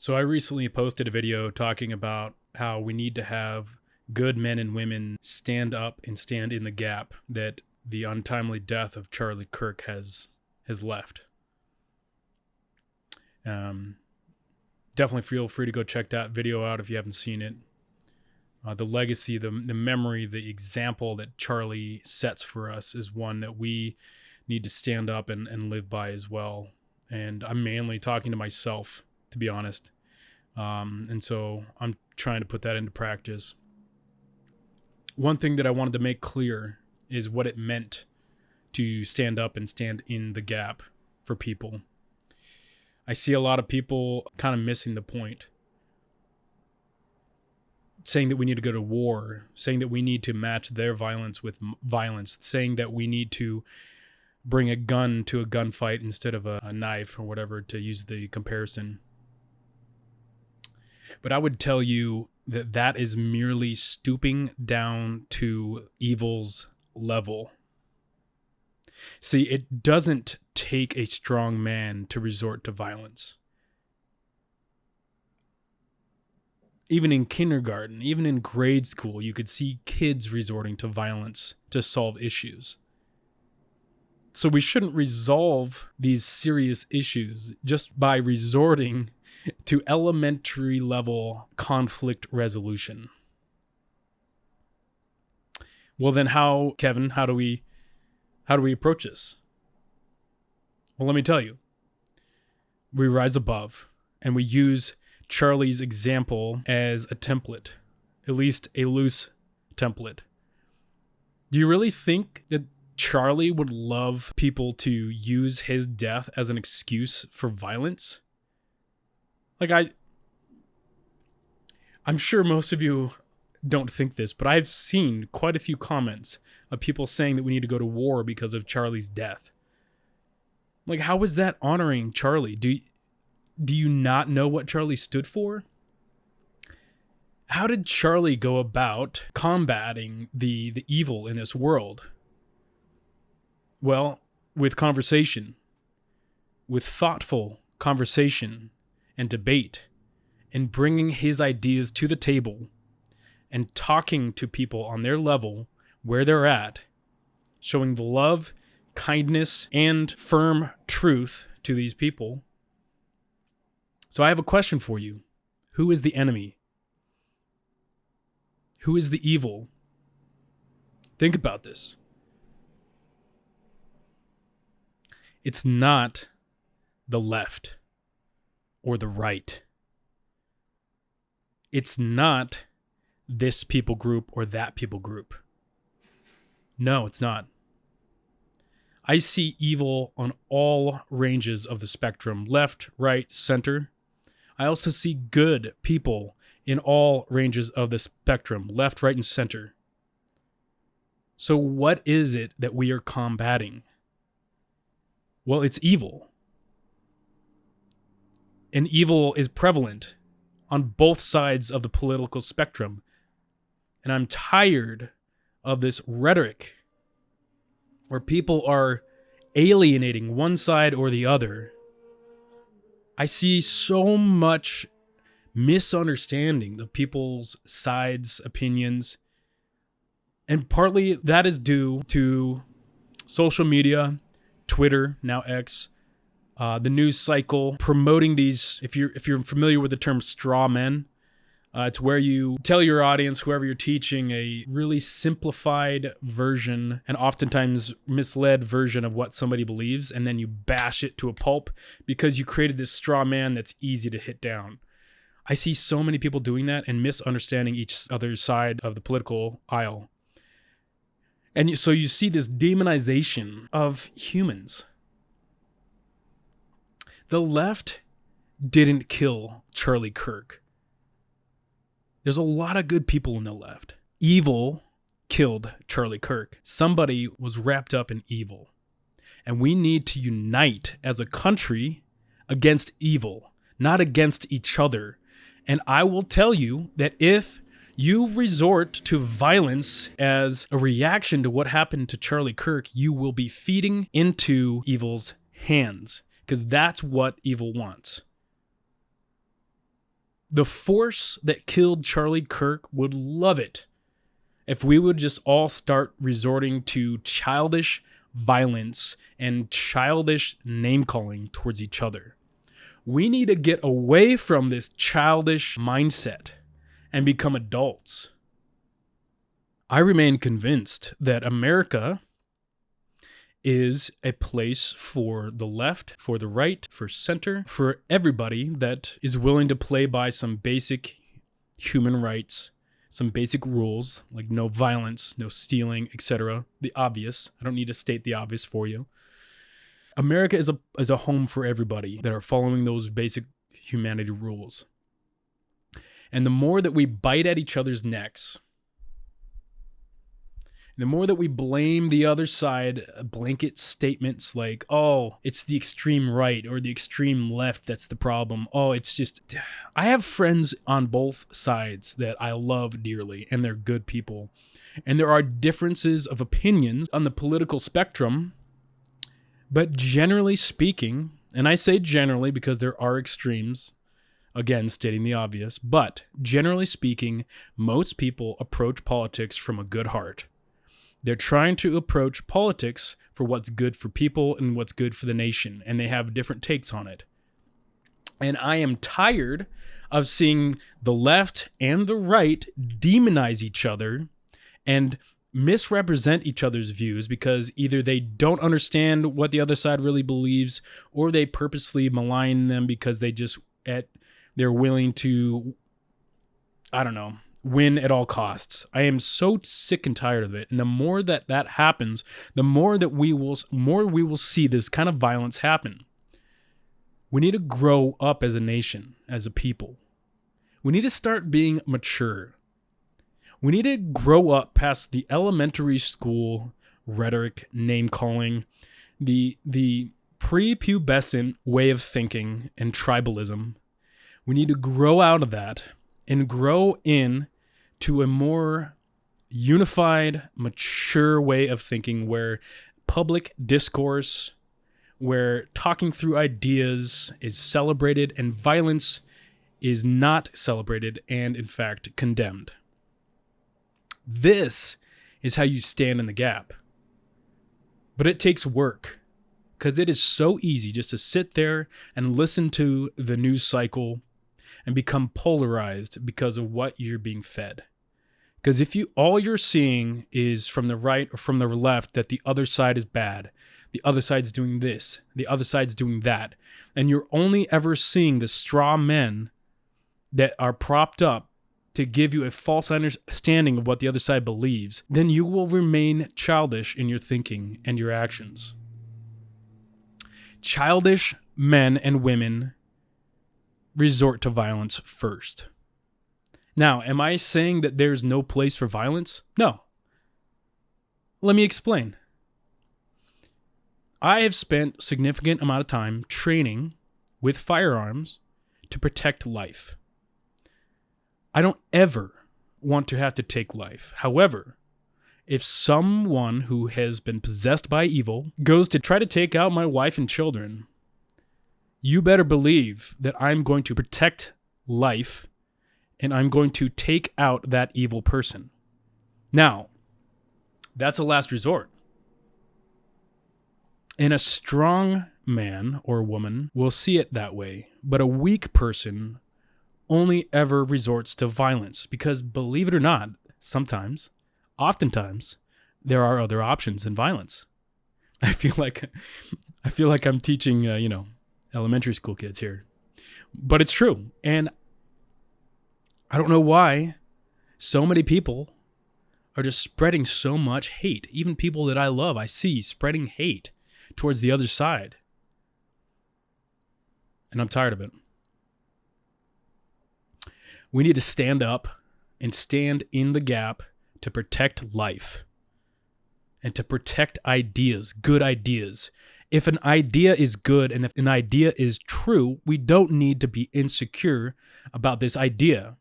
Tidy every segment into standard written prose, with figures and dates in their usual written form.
So I recently posted a video talking about how we need to have good men and women stand up and stand in the gap that the untimely death of Charlie Kirk has left. Definitely feel free to go check that video out if you haven't seen it. The legacy, the memory, the example that Charlie sets for us is one that we need to stand up and live by as well. And I'm mainly talking to myself, to be honest. And so I'm trying to put that into practice. One thing that I wanted to make clear is what it meant to stand up and stand in the gap for people. I see a lot of people kind of missing the point. Saying that we need to go to war, saying that we need to match their violence with violence, saying that we need to bring a gun to a gunfight instead of a knife or whatever, to use the comparison. But I would tell you that that is merely stooping down to evil's level. See, it doesn't take a strong man to resort to violence. Even in kindergarten, even in grade school, you could see kids resorting to violence to solve issues. So we shouldn't resolve these serious issues just by resorting to elementary level conflict resolution. Well, then how, Kevin, how do we approach this? Well, let me tell you. We rise above and we use Charlie's example as a template, at least a loose template. Do you really think that Charlie would love people to use his death as an excuse for violence? I'm sure most of you don't think this, but I've seen quite a few comments of people saying that we need to go to war because of Charlie's death. Like, how is that honoring Charlie? Do you not know what Charlie stood for? How did Charlie go about combating the evil in this world? Well, with conversation, with thoughtful conversation and debate, and bringing his ideas to the table and talking to people on their level, where they're at, showing the love, kindness, and firm truth to these people. So I have a question for you. Who is the enemy? Who is the evil? Think about this. It's not the left or the right. It's not this people group or that people group. No, it's not. I see evil on all ranges of the spectrum, left, right, center. I also see good people in all ranges of the spectrum, left, right, and center. So what is it that we are combating? Well, it's evil. And evil is prevalent on both sides of the political spectrum. And I'm tired of this rhetoric where people are alienating one side or the other. I see so much misunderstanding of people's sides, opinions. And partly that is due to social media, Twitter, now X, the news cycle promoting these. If you're familiar with the term straw men, it's where you tell your audience, whoever you're teaching, a really simplified version and oftentimes misled version of what somebody believes, and then you bash it to a pulp because you created this straw man that's easy to hit down. I see so many people doing that and misunderstanding each other's side of the political aisle. And so you see this demonization of humans. The left didn't kill Charlie Kirk. There's a lot of good people in the left. Evil killed Charlie Kirk. Somebody was wrapped up in evil. And we need to unite as a country against evil, not against each other. And I will tell you that if you resort to violence as a reaction to what happened to Charlie Kirk, you will be feeding into evil's hands, because that's what evil wants. The force that killed Charlie Kirk would love it if we would just all start resorting to childish violence and childish name-calling towards each other. We need to get away from this childish mindset and become adults. I remain convinced that America is a place for the left, for the right, for center, for everybody that is willing to play by some basic human rights, some basic rules, like no violence, no stealing, etc. The obvious. I don't need to state the obvious for you. America is a home for everybody that are following those basic humanity rules. And the more that we bite at each other's necks, the more that we blame the other side, blanket statements like, oh, it's the extreme right or the extreme left that's the problem. Oh, it's just... I have friends on both sides that I love dearly, and they're good people. And there are differences of opinions on the political spectrum, but generally speaking, and I say generally because there are extremes, again, stating the obvious, but generally speaking, most people approach politics from a good heart. They're trying to approach politics for what's good for people and what's good for the nation, and they have different takes on it. And I am tired of seeing the left and the right demonize each other and misrepresent each other's views because either they don't understand what the other side really believes, or they purposely malign them because they're willing to, I don't know, win at all costs. I am so sick and tired of it. And the more that happens, the more we will see this kind of violence happen. We need to grow up as a nation, as a people. We need to start being mature. We need to grow up past the elementary school rhetoric, name calling, the prepubescent way of thinking and tribalism. We need to grow out of that and grow in to a more unified, mature way of thinking where public discourse, where talking through ideas is celebrated and violence is not celebrated and, in fact, condemned. This is how you stand in the gap. But it takes work, because it is so easy just to sit there and listen to the news cycle and become polarized because of what you're being fed. Because if all you're seeing is from the right or from the left that the other side is bad, the other side's doing this, the other side's doing that, and you're only ever seeing the straw men that are propped up to give you a false understanding of what the other side believes, then you will remain childish in your thinking and your actions. Childish men and women resort to violence first. Now, am I saying that there's no place for violence? No. Let me explain. I have spent a significant amount of time training with firearms to protect life. I don't ever want to have to take life. However, if someone who has been possessed by evil goes to try to take out my wife and children, you better believe that I'm going to protect life and I'm going to take out that evil person. Now, that's a last resort. And a strong man or woman will see it that way, but a weak person only ever resorts to violence because, believe it or not, oftentimes, there are other options than violence. I feel like I'm teaching, elementary school kids here, but it's true. And I don't know why so many people are just spreading so much hate. Even people that I love, I see spreading hate towards the other side. And I'm tired of it. We need to stand up and stand in the gap to protect life and to protect ideas, good ideas. If an idea is good and if an idea is true, we don't need to be insecure about this idea,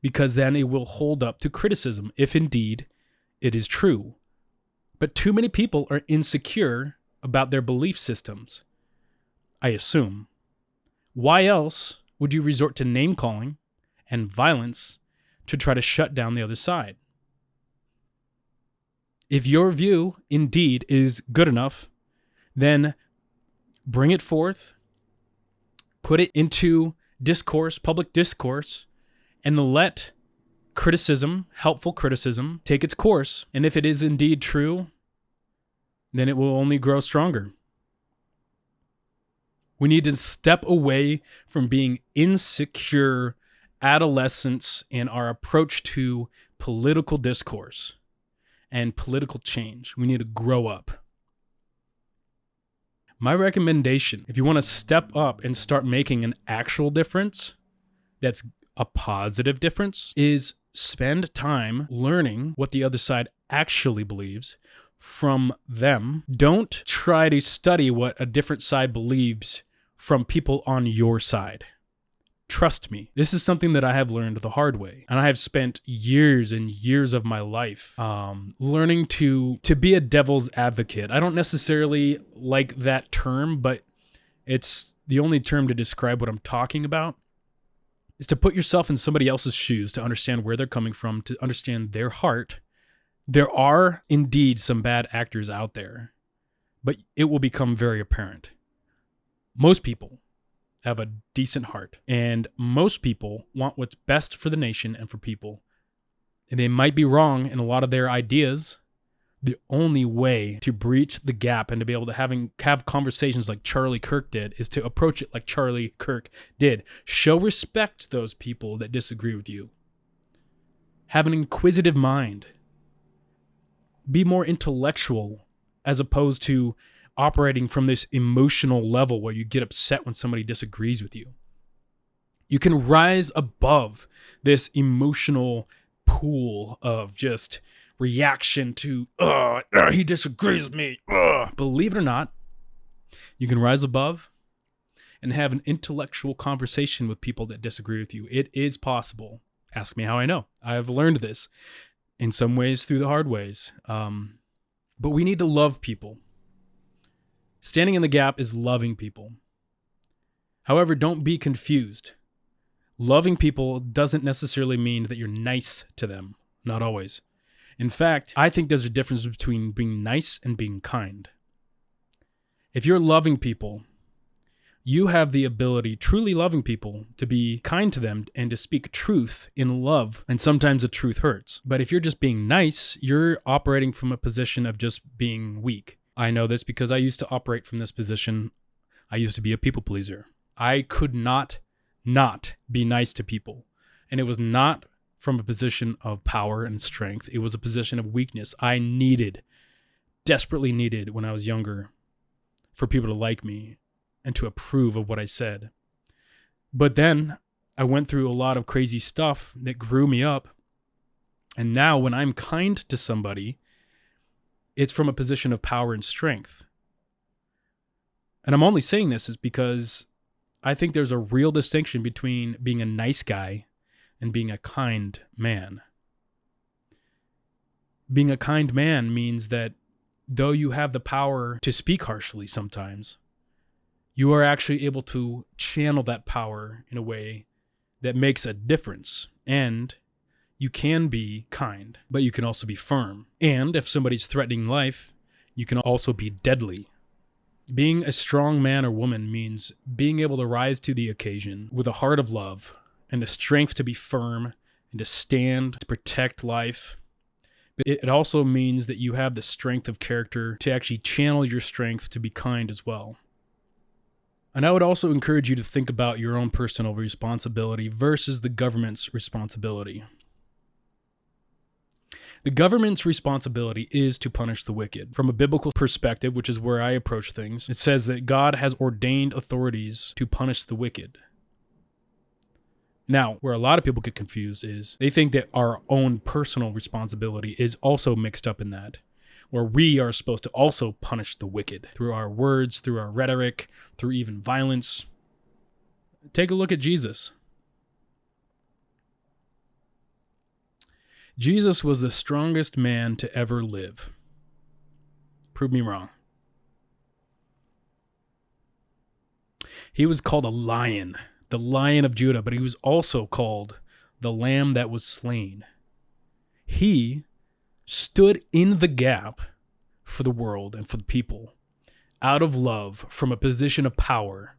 because then it will hold up to criticism if indeed it is true. But too many people are insecure about their belief systems, I assume. Why else would you resort to name calling and violence to try to shut down the other side? If your view indeed is good enough, then bring it forth, put it into discourse, public discourse, and let criticism, helpful criticism, take its course. And if it is indeed true, then it will only grow stronger. We need to step away from being insecure adolescents in our approach to political discourse and political change. We need to grow up. My recommendation, if you want to step up and start making an actual difference, that's a positive difference, is spend time learning what the other side actually believes from them. Don't try to study what a different side believes from people on your side. Trust me, this is something that I have learned the hard way. And I have spent years and years of my life learning to be a devil's advocate. I don't necessarily like that term, but it's the only term to describe what I'm talking about, is to put yourself in somebody else's shoes, to understand where they're coming from, to understand their heart. There are indeed some bad actors out there, but it will become very apparent. Most people have a decent heart, and most people want what's best for the nation and for people. And they might be wrong in a lot of their ideas. The only way to breach the gap and to be able to have conversations like Charlie Kirk did is to approach it like Charlie Kirk did. Show respect to those people that disagree with you. Have an inquisitive mind. Be more intellectual as opposed to operating from this emotional level where you get upset when somebody disagrees with you. You can rise above this emotional pool of just reaction to, he disagrees with me. Believe it or not, you can rise above and have an intellectual conversation with people that disagree with you. It is possible. Ask me how I know. I have learned this in some ways through the hard ways. But we need to love people. Standing in the gap is loving people. However, don't be confused. Loving people doesn't necessarily mean that you're nice to them. Not always. In fact, I think there's a difference between being nice and being kind. If you're loving people, you have the ability, truly loving people, to be kind to them and to speak truth in love. And sometimes the truth hurts. But if you're just being nice, you're operating from a position of just being weak. I know this because I used to operate from this position. I used to be a people pleaser. I could not be nice to people. And it was not from a position of power and strength. It was a position of weakness. I desperately needed when I was younger for people to like me and to approve of what I said. But then I went through a lot of crazy stuff that grew me up. And now when I'm kind to somebody, it's from a position of power and strength. And I'm only saying this is because I think there's a real distinction between being a nice guy and being a kind man. Being a kind man means that though you have the power to speak harshly sometimes, you are actually able to channel that power in a way that makes a difference. And you can be kind, but you can also be firm. And if somebody's threatening life, you can also be deadly. Being a strong man or woman means being able to rise to the occasion with a heart of love and the strength to be firm and to stand, to protect life. But it also means that you have the strength of character to actually channel your strength to be kind as well. And I would also encourage you to think about your own personal responsibility versus the government's responsibility. The government's responsibility is to punish the wicked. From a biblical perspective, which is where I approach things, it says that God has ordained authorities to punish the wicked. Now, where a lot of people get confused is they think that our own personal responsibility is also mixed up in that, where we are supposed to also punish the wicked through our words, through our rhetoric, through even violence. Take a look at Jesus. Jesus was the strongest man to ever live. Prove me wrong. He was called a lion the Lion of Judah, but he was also called the Lamb that was slain. He stood in the gap for the world and for the people out of love from a position of power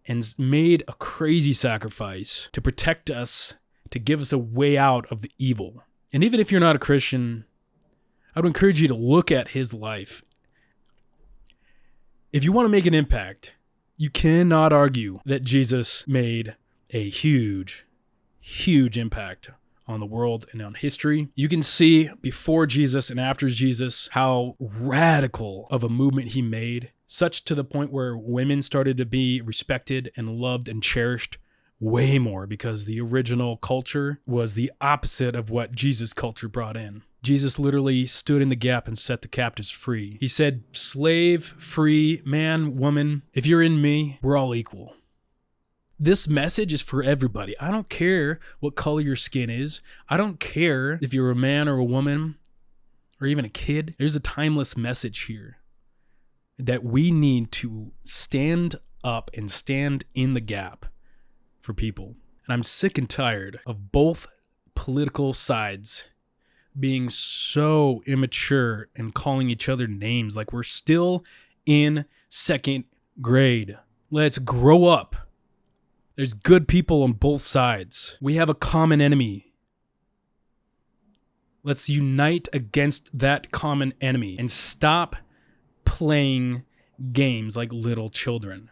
and made a crazy sacrifice to protect us, to give us a way out of the evil. And even if you're not a Christian, I would encourage you to look at his life. If you want to make an impact, you cannot argue that Jesus made a huge impact on the world and on history. You can see before Jesus and after Jesus how radical of a movement he made, such to the point where women started to be respected and loved and cherished way more, because the original culture was the opposite of what Jesus' culture brought in. Jesus literally stood in the gap and set the captives free. He said, slave, free, man, woman, if you're in me, we're all equal. This message is for everybody. I don't care what color your skin is. I don't care if you're a man or a woman or even a kid. There's a timeless message here that we need to stand up and stand in the gap for people. And I'm sick and tired of both political sides being so immature and calling each other names like we're still in second grade. Let's grow up. There's good people on both sides. We have a common enemy. Let's unite against that common enemy and stop playing games like little children.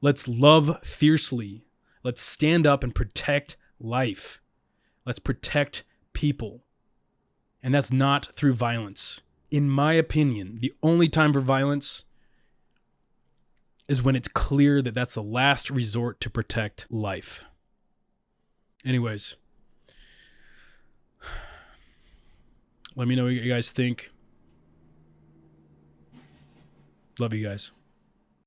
Let's love fiercely. Let's stand up and protect life. Let's protect people. And that's not through violence. In my opinion, the only time for violence is when it's clear that that's the last resort to protect life. Anyways, let me know what you guys think. Love you guys.